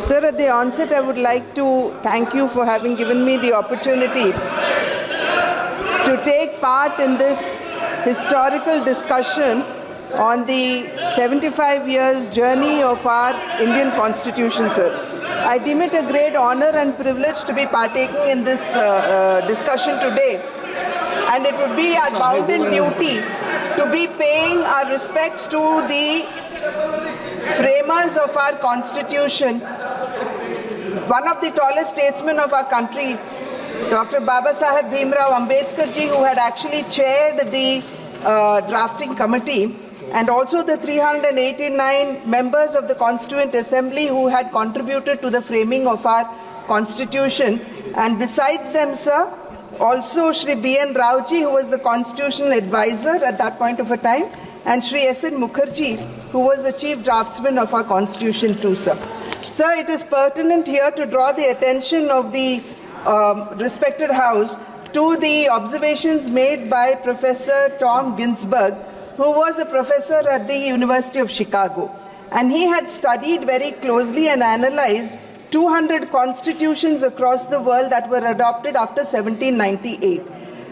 Sir, at the onset, I would like to thank you for having given me the opportunity to take part in this historical discussion on the 75 years journey of our Indian Constitution, sir. I deem it a great honor and privilege to be partaking in this discussion today, and it would be our bounden duty to be paying our respects to the framers of our Constitution, one of the tallest statesmen of our country, Dr. Babasaheb Bhimrao Ambedkar ji, who had actually chaired the drafting committee, and also the 389 members of the Constituent Assembly who had contributed to the framing of our Constitution. And besides them, sir, also Shri B.N. Rao ji, who was the Constitutional Advisor at that point of a time, and Shri S.N. Mukherjee, who was the Chief Draftsman of our Constitution too, sir. Sir, it is pertinent here to draw the attention of the respected House to the observations made by Professor Tom Ginsburg, who was a professor at the University of Chicago. And he had studied very closely and analyzed 200 constitutions across the world that were adopted after 1798.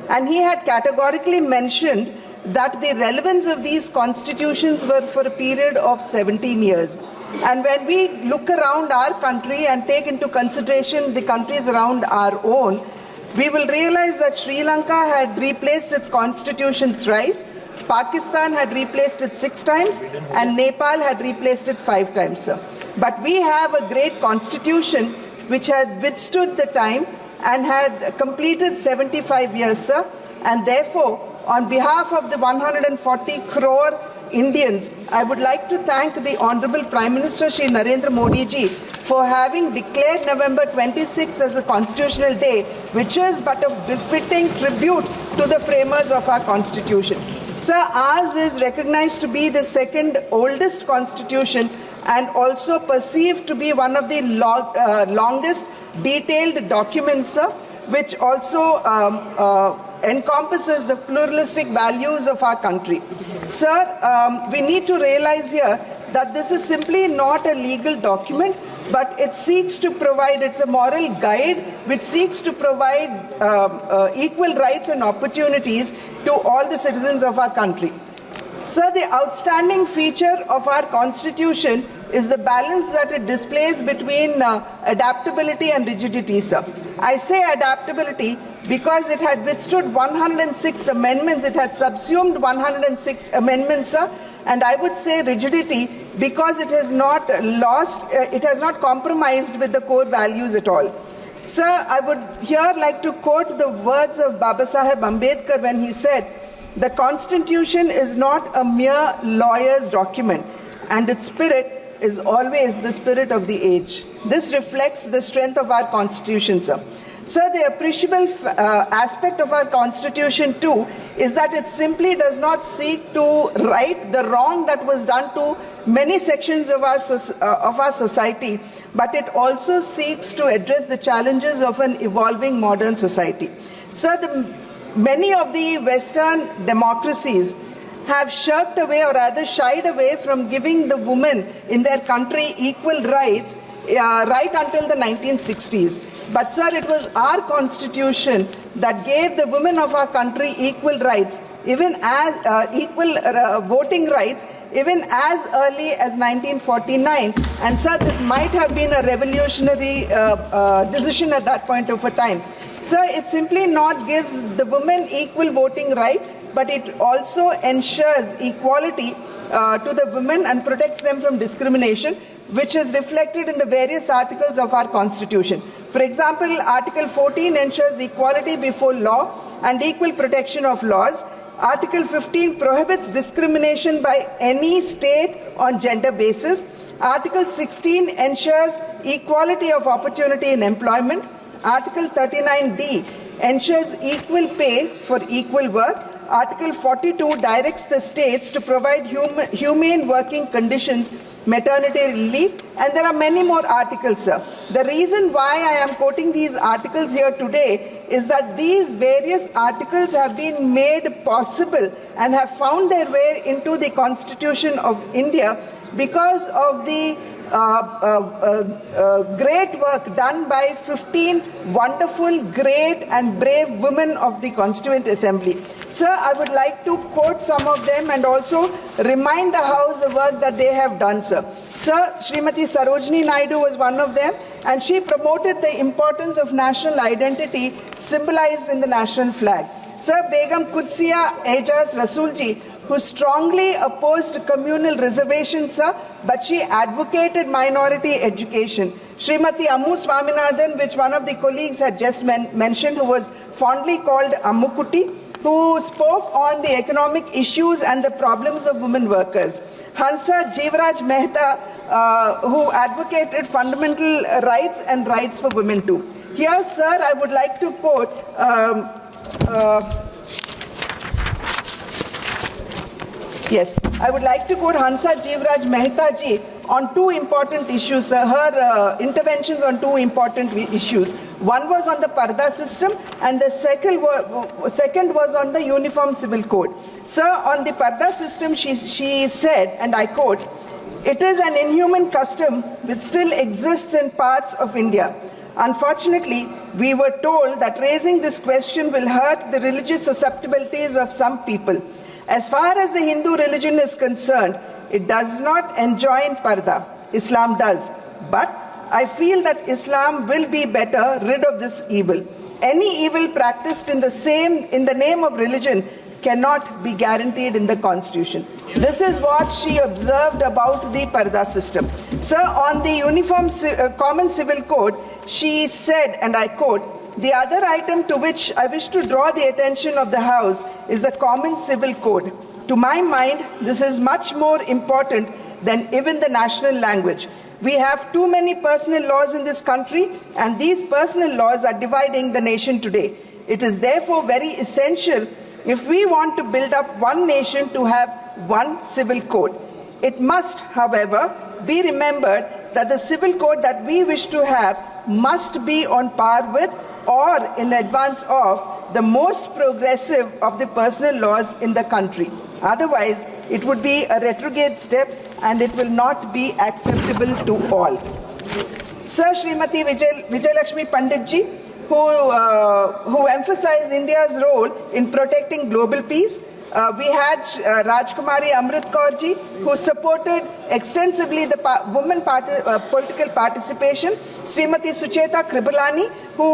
And he had categorically mentioned that the relevance of these constitutions were for a period of 17 years. And when we look around our country and take into consideration the countries around our own, we will realize that Sri Lanka had replaced its constitution thrice, Pakistan had replaced it 6 times, and Nepal had replaced it 5 times, sir. But we have a great constitution which had withstood the time and had completed 75 years, sir. And therefore, on behalf of the 140 crore Indians, I would like to thank the Honorable Prime Minister Shri Narendra Modi ji for having declared November 26th as the Constitutional Day, which is but a befitting tribute to the framers of our Constitution. Sir, ours is recognized to be the second oldest Constitution and also perceived to be one of the longest detailed documents, sir, which also encompasses the pluralistic values of our country. Sir, we need to realize here that this is simply not a legal document, but it seeks to provide, it's a moral guide which seeks to provide equal rights and opportunities to all the citizens of our country. Sir, the outstanding feature of our Constitution is the balance that it displays between adaptability and rigidity, sir. I say adaptability because it had withstood 106 amendments, it had subsumed 106 amendments, sir. And I would say rigidity because it has not lost, it has not compromised with the core values at all. Sir, I would here like to quote the words of Babasaheb Ambedkar when he said, "The Constitution is not a mere lawyer's document, and its spirit is always the spirit of the age." This reflects the strength of our Constitution, sir. Sir, the appreciable aspect of our Constitution too is that it simply does not seek to right the wrong that was done to many sections of our society, but it also seeks to address the challenges of an evolving modern society. Sir, many of the Western democracies have shirked away or rather shied away from giving the women in their country equal rights right until the 1960s. But sir, it was our Constitution that gave the women of our country equal rights, even as equal voting rights, even as early as 1949. And sir, this might have been a revolutionary decision at that point of a time. Sir, it simply not gives the women equal voting right, but it also ensures equality to the women and protects them from discrimination, which is reflected in the various articles of our Constitution. For example, Article 14 ensures equality before law and equal protection of laws. Article 15 prohibits discrimination by any state on gender basis. Article 16 ensures equality of opportunity in employment. Article 39D ensures equal pay for equal work. Article 42 directs the states to provide humane working conditions, maternity relief, and there are many more articles, sir. The reason why I am quoting these articles here today is that these various articles have been made possible and have found their way into the Constitution of India because of the great work done by 15 wonderful, great and brave women of the Constituent Assembly. Sir, I would like to quote some of them and also remind the House the work that they have done, sir. Sir, Srimati Sarojini Naidu was one of them, and she promoted the importance of national identity symbolized in the national flag. Sir, Begum Qudsiya Ejaz Rasulji, who strongly opposed communal reservations, sir, but she advocated minority education. Srimati Ammu Swaminathan, which one of the colleagues had just mentioned, who was fondly called Ammukutti, who spoke on the economic issues and the problems of women workers. Hansa Jivraj Mehta, who advocated fundamental rights and rights for women too. Here, sir, I would like to quote I would like to quote Hansa Jivraj Mehta ji on two important issues, her interventions on two important issues. One was on the Parda system and the second was on the Uniform Civil Code. Sir, on the Parda system, she said, and I quote, "It is an inhuman custom which still exists in parts of India. Unfortunately, we were told that raising this question will hurt the religious susceptibilities of some people. As far as the Hindu religion is concerned, it does not enjoin Parda. Islam does. But I feel that Islam will be better rid of this evil. Any evil practiced in the name of religion cannot be guaranteed in the Constitution." This is what she observed about the Parda system. Sir, on the Uniform Common Civil Code, she said, and I quote, "The other item to which I wish to draw the attention of the House is the Common Civil Code. To my mind, this is much more important than even the national language. We have too many personal laws in this country, and these personal laws are dividing the nation today. It is therefore very essential, if we want to build up one nation, to have one civil code. It must, however, be remembered that the civil code that we wish to have must be on par with or in advance of the most progressive of the personal laws in the country. Otherwise, it would be a retrograde step and it will not be acceptable to all." Sir, Srimati Vijayalakshmi Pandit ji, who emphasized India's role in protecting global peace. We had Rajkumari Amrit Kaur ji, who supported extensively the women political participation. Srimati Sucheta Kribalani, who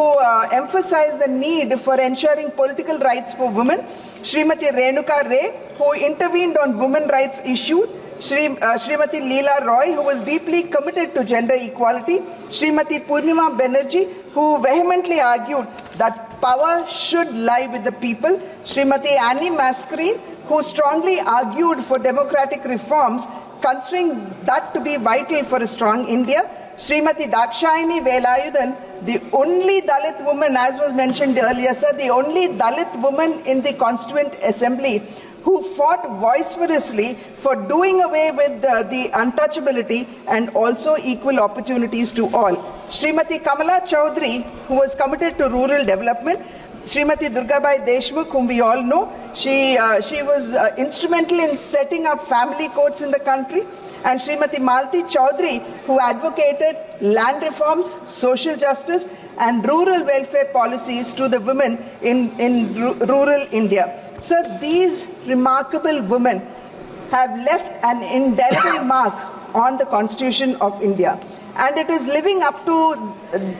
emphasized the need for ensuring political rights for women. Srimati Renuka Ray, who intervened on women rights issues. Srimati Leela Roy, who was deeply committed to gender equality. Srimati Purnima Banerjee, who vehemently argued that power should lie with the people. Srimati Annie Mascarene, who strongly argued for democratic reforms, considering that to be vital for a strong India. Srimati Dakshayani Velayudan, the only Dalit woman, as was mentioned earlier, sir, the only Dalit woman in the Constituent Assembly, who fought vociferously for doing away with the untouchability and also equal opportunities to all. Srimati Kamala Chaudhary, who was committed to rural development. Srimati Durgabai Deshmukh, whom we all know, she was instrumental in setting up family courts in the country. And Srimati Malti Chaudhary, who advocated land reforms, social justice and rural welfare policies to the women in rural India. So these remarkable women have left an indelible mark on the Constitution of India. And it is living up to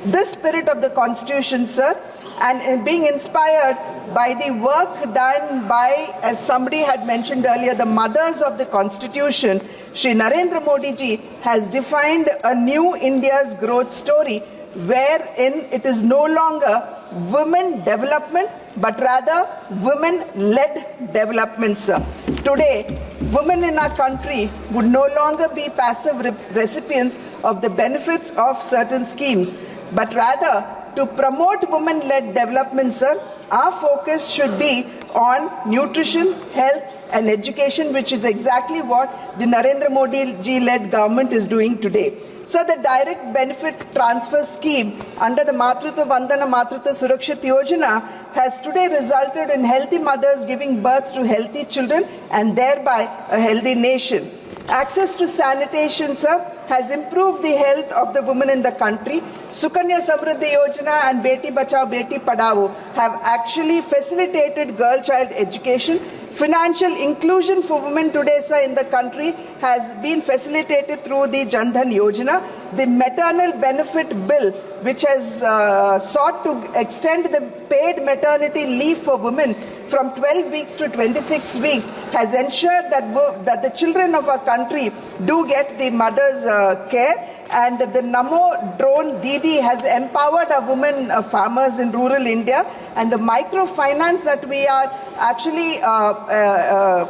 this spirit of the Constitution, sir, and being inspired by the work done by, as somebody had mentioned earlier, the mothers of the Constitution. Shri Narendra Modi ji has defined a new India's growth story, wherein it is no longer women development, but rather women-led development, sir. Today, women in our country would no longer be passive recipients of the benefits of certain schemes, but rather to promote women-led development, sir, our focus should be on nutrition, health, and education, which is exactly what the Narendra Modi ji-led government is doing today. So the direct benefit transfer scheme under the Matrutva Vandana Matrutva Surakshit Yojana has today resulted in healthy mothers giving birth to healthy children and thereby a healthy nation. Access to sanitation, sir, has improved the health of the women in the country. Sukanya Samriddhi Yojana and Beti Bachao Beti Padhao have actually facilitated girl-child education. Financial inclusion for women today, sir, in the country has been facilitated through the Jan Dhan Yojana. The maternal benefit bill, which has sought to extend the paid maternity leave for women from 12 weeks to 26 weeks, has ensured that the children of our country do get the mother's care. And the Namo drone Didi has empowered our women farmers in rural India, and the microfinance that we are actually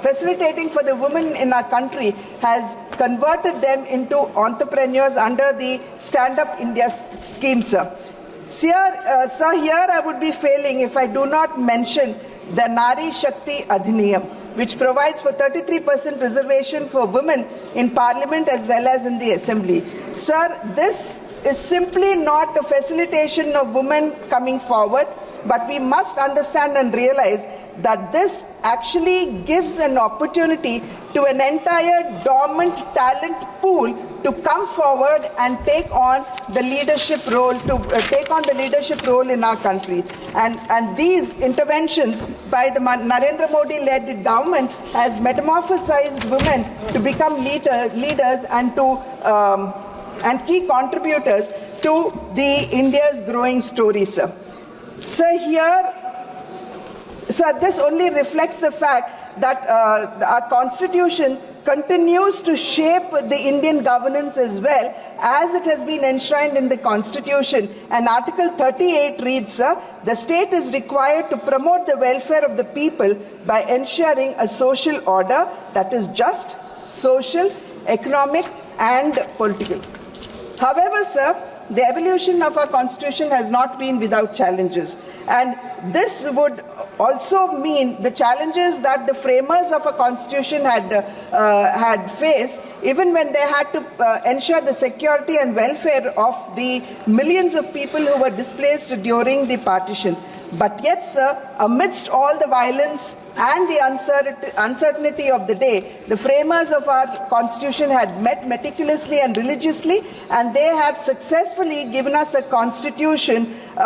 facilitating for the women in our country has converted them into entrepreneurs under the Stand Up India scheme, sir. Sir, here I would be failing if I do not mention the Nari Shakti Adhiniyam, which provides for 33% reservation for women in parliament as well as in the assembly. Sir, this is simply not a facilitation of women coming forward, but we must understand and realize that this actually gives an opportunity to an entire dormant talent pool to come forward and take on the leadership role, in our country. And these interventions by the Narendra Modi-led government has metamorphosized women to become leaders and and key contributors to the India's growing story, sir. So this only reflects the fact that our constitution continues to shape the Indian governance as well, as it has been enshrined in the constitution. And Article 38 reads, sir, the state is required to promote the welfare of the people by ensuring a social order that is just, social, economic and political. However, sir, the evolution of our constitution has not been without challenges, and this would also mean the challenges that the framers of a constitution had faced, even when they had to ensure the security and welfare of the millions of people who were displaced during the partition. But yet, sir, amidst all the violence and the uncertainty of the day, the framers of our constitution had met meticulously and religiously, and they have successfully given us a constitution to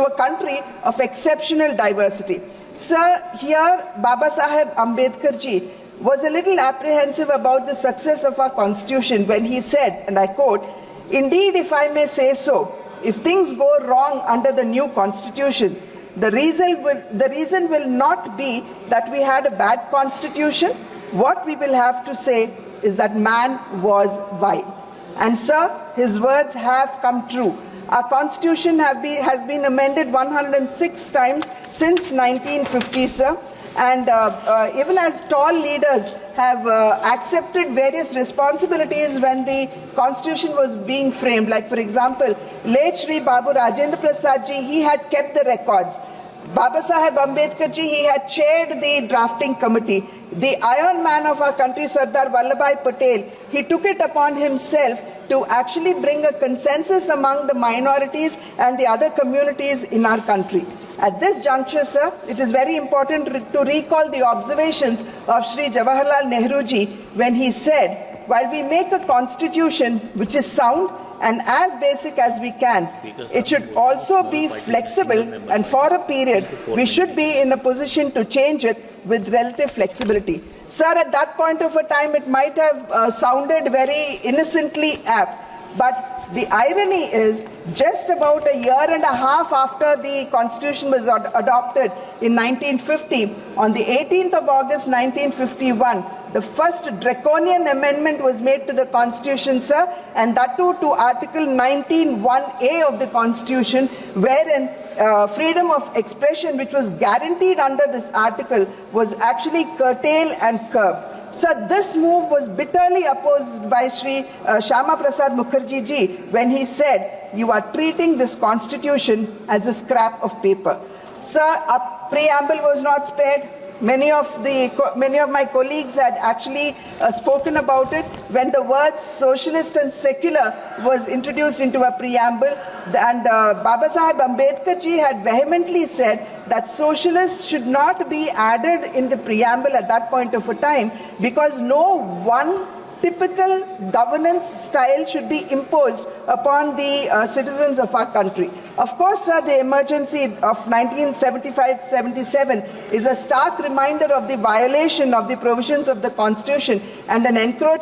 a country of exceptional diversity. Sir, here Baba Saheb Ambedkar ji was a little apprehensive about the success of our constitution when he said, and I quote, "Indeed, if I may say so, if things go wrong under the new constitution, the reason will not be that we had a bad constitution. What we will have to say is that man was vile." And sir, his words have come true. Our constitution has been amended 106 times since 1950, sir. And even as tall leaders have accepted various responsibilities when the constitution was being framed. Like, for example, late Shri Babu Rajendra Prasad ji, he had kept the records. Baba Saheb Ambedkar ji, he had chaired the drafting committee. The Iron Man of our country, Sardar Vallabhbhai Patel, he took it upon himself to actually bring a consensus among the minorities and the other communities in our country. At this juncture, sir, it is very important to recall the observations of Shri Jawaharlal Nehru ji when he said, while we make a constitution which is sound and as basic as we can, it should also be flexible, and for a period we should be in a position to change it with relative flexibility. Sir, at that point of a time it might have sounded very innocently apt, but the irony is, just about a year and a half after the constitution was adopted in 1950, on the 18th of August 1951, the first draconian amendment was made to the constitution, sir, and that too to Article 19(1)(a) of the constitution, wherein freedom of expression, which was guaranteed under this article, was actually curtailed and curbed. So this move was bitterly opposed by Shri Shyama Prasad Mukherjee ji when he said, "You are treating this constitution as a scrap of paper." Sir, a preamble was not spared. Many of my colleagues had actually spoken about it. When the words socialist and secular was introduced into a preamble, and Baba Saheb Ambedkar ji had vehemently said that socialists should not be added in the preamble at that point of a time, because no one typical governance style should be imposed upon the citizens of our country. Of course, sir, the emergency of 1975-77 is a stark reminder of the violation of the provisions of the Constitution and an encroachment